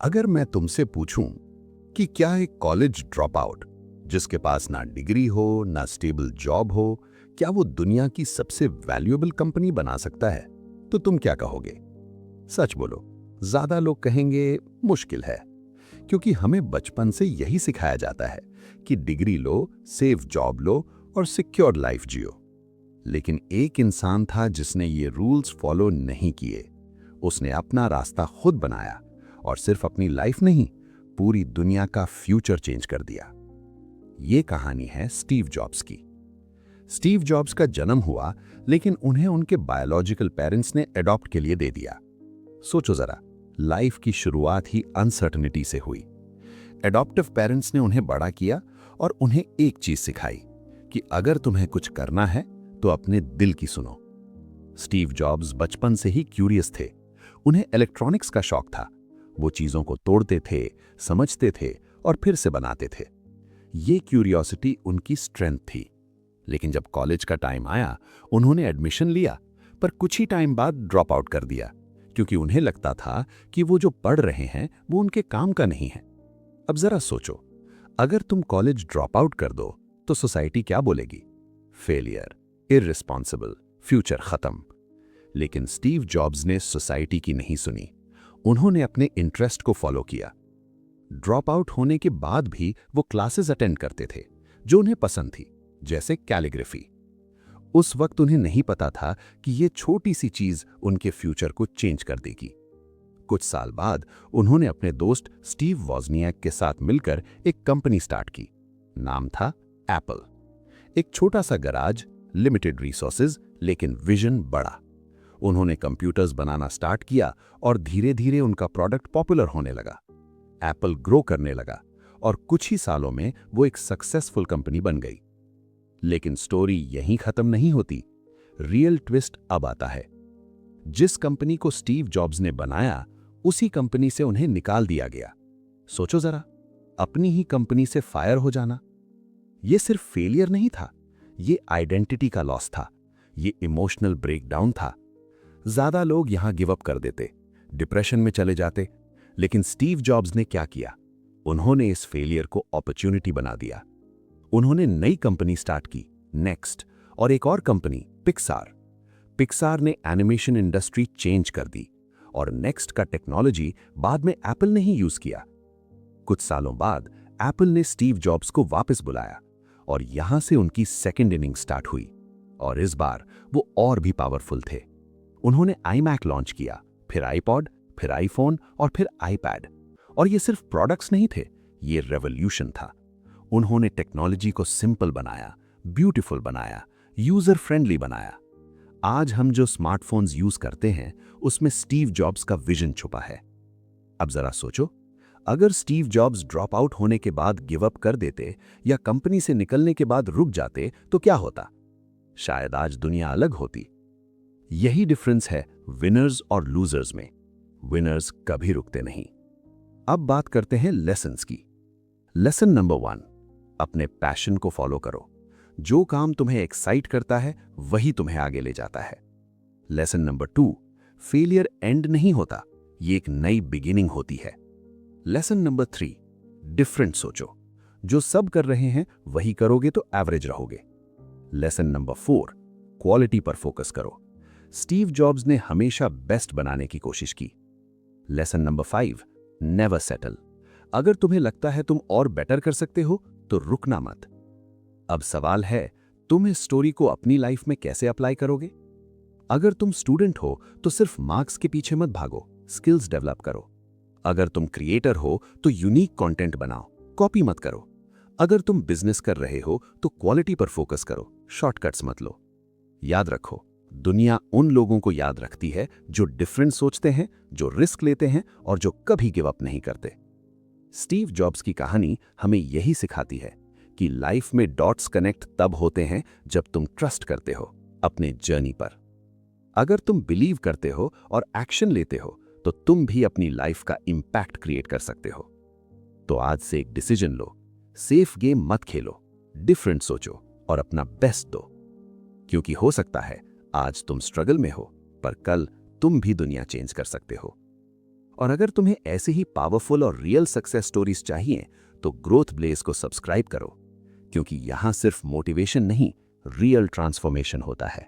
अगर मैं तुमसे पूछूं कि क्या एक कॉलेज ड्रॉप आउट जिसके पास ना डिग्री हो ना स्टेबल जॉब हो, क्या वो दुनिया की सबसे वैल्यूएबल कंपनी बना सकता है, तो तुम क्या कहोगे? सच बोलो, ज्यादा लोग कहेंगे मुश्किल है, क्योंकि हमें बचपन से यही सिखाया जाता है कि डिग्री लो, सेफ जॉब लो और सिक्योर लाइफ जियो। लेकिन एक इंसान था जिसने ये रूल्स फॉलो नहीं किए। उसने अपना रास्ता खुद बनाया और सिर्फ अपनी लाइफ नहीं, पूरी दुनिया का फ्यूचर चेंज कर दिया। ये कहानी है स्टीव जॉब्स की। स्टीव जॉब्स का जन्म हुआ, लेकिन उन्हें उनके बायोलॉजिकल पेरेंट्स ने अडॉप्ट के लिए दे दिया। सोचो जरा, लाइफ की शुरुआत ही अनसर्टनिटी से हुई। एडॉप्टिव पेरेंट्स ने उन्हें बड़ा किया और उन्हें एक चीज सिखाई कि अगर तुम्हें कुछ करना है तो अपने दिल की सुनो। स्टीव जॉब्स बचपन से ही क्यूरियस थे। उन्हें इलेक्ट्रॉनिक्स का शौक था। वो चीजों को तोड़ते थे, समझते थे और फिर से बनाते थे। ये क्यूरियोसिटी उनकी स्ट्रेंथ थी। लेकिन जब कॉलेज का टाइम आया, उन्होंने एडमिशन लिया, पर कुछ ही टाइम बाद ड्रॉप आउट कर दिया, क्योंकि उन्हें लगता था कि वो जो पढ़ रहे हैं वो उनके काम का नहीं है। अब जरा सोचो, अगर तुम कॉलेज ड्रॉप आउट कर दो तो सोसाइटी क्या बोलेगी? फेलियर, इररिस्पॉन्सिबल, फ्यूचर खत्म। लेकिन स्टीव जॉब्स ने सोसाइटी की नहीं सुनी। उन्होंने अपने इंटरेस्ट को फॉलो किया। ड्रॉप आउट होने के बाद भी वो क्लासेस अटेंड करते थे जो उन्हें पसंद थी, जैसे कैलीग्राफी। उस वक्त उन्हें नहीं पता था कि ये छोटी सी चीज उनके फ्यूचर को चेंज कर देगी। कुछ साल बाद उन्होंने अपने दोस्त स्टीव वॉज़नियाक के साथ मिलकर एक कंपनी स्टार्ट की। नाम था एप्पल। एक छोटा सा गराज, लिमिटेड रिसोर्सेज, लेकिन विजन बड़ा। उन्होंने कंप्यूटर्स बनाना स्टार्ट किया और धीरे धीरे उनका प्रोडक्ट पॉपुलर होने लगा। एप्पल ग्रो करने लगा और कुछ ही सालों में वो एक सक्सेसफुल कंपनी बन गई। लेकिन स्टोरी यहीं खत्म नहीं होती। रियल ट्विस्ट अब आता है। जिस कंपनी को स्टीव जॉब्स ने बनाया, उसी कंपनी से उन्हें निकाल दिया गया। सोचो जरा, अपनी ही कंपनी से फायर हो जाना। ये सिर्फ फेलियर नहीं था, ये आइडेंटिटी का लॉस था, ये इमोशनल ब्रेकडाउन था। ज्यादा लोग यहां गिव अप कर देते, डिप्रेशन में चले जाते। लेकिन स्टीव जॉब्स ने क्या किया? उन्होंने इस फेलियर को अपॉर्चुनिटी बना दिया। उन्होंने नई कंपनी स्टार्ट की, नेक्स्ट, और एक और कंपनी, पिक्सार। पिक्सार ने एनिमेशन इंडस्ट्री चेंज कर दी और नेक्स्ट का टेक्नोलॉजी बाद में एप्पल ने ही यूज किया। कुछ सालों बाद एप्पल ने स्टीव जॉब्स को वापस बुलाया और यहां से उनकी सेकेंड इनिंग स्टार्ट हुई। और इस बार वो और भी पावरफुल थे। उन्होंने आईमैक लॉन्च किया, फिर आईपॉड, फिर आईफोन और फिर आईपैड। और ये सिर्फ प्रोडक्ट्स नहीं थे, ये रेवोल्यूशन था। उन्होंने टेक्नोलॉजी को सिंपल बनाया, ब्यूटीफुल बनाया, यूजर फ्रेंडली बनाया। आज हम जो स्मार्टफोन्स यूज करते हैं, उसमें स्टीव जॉब्स का विजन छुपा है। अब जरा सोचो, अगर स्टीव जॉब्स ड्रॉप आउट होने के बाद गिव अप कर देते या कंपनी से निकलने के बाद रुक जाते तो क्या होता? शायद आज दुनिया अलग होती। यही डिफरेंस है विनर्स और लूजर्स में। विनर्स कभी रुकते नहीं। अब बात करते हैं लेसन्स की। लेसन नंबर 1, अपने पैशन को फॉलो करो। जो काम तुम्हें एक्साइट करता है वही तुम्हें आगे ले जाता है। लेसन नंबर 2, फेलियर एंड नहीं होता, ये एक नई बिगिनिंग होती है। लेसन नंबर 3, डिफरेंट सोचो। जो सब कर रहे हैं वही करोगे तो एवरेज रहोगे। लेसन नंबर 4, क्वालिटी पर फोकस करो। स्टीव जॉब्स ने हमेशा बेस्ट बनाने की कोशिश की। Lesson number 5, never settle. अगर तुम्हें लगता है तुम और बेटर कर सकते हो तो रुकना मत। अब सवाल है, तुम इस स्टोरी को अपनी लाइफ में कैसे अप्लाई करोगे? अगर तुम स्टूडेंट हो तो सिर्फ मार्क्स के पीछे मत भागो, स्किल्स डेवलप करो। अगर तुम क्रिएटर हो तो यूनिक कंटेंट बनाओ, कॉपी मत करो। अगर तुम बिजनेस कर रहे हो तो क्वालिटी पर फोकस करो, शॉर्टकट्स मत लो। याद रखो, दुनिया उन लोगों को याद रखती है जो डिफरेंट सोचते हैं, जो रिस्क लेते हैं और जो कभी गिव अप नहीं करते। स्टीव जॉब्स की कहानी हमें यही सिखाती है कि लाइफ में डॉट्स कनेक्ट तब होते हैं जब तुम ट्रस्ट करते हो अपने जर्नी पर। अगर तुम बिलीव करते हो और एक्शन लेते हो तो तुम भी अपनी लाइफ का इंपैक्ट क्रिएट कर सकते हो। तो आज से एक डिसीजन लो, सेफ गेम मत खेलो, डिफरेंट सोचो और अपना बेस्ट दो। क्योंकि हो सकता है आज तुम स्ट्रगल में हो, पर कल तुम भी दुनिया चेंज कर सकते हो। और अगर तुम्हें ऐसे ही पावरफुल और रियल सक्सेस स्टोरीज चाहिए तो ग्रोथ ब्लेज को सब्सक्राइब करो, क्योंकि यहां सिर्फ मोटिवेशन नहीं, रियल ट्रांसफॉर्मेशन होता है।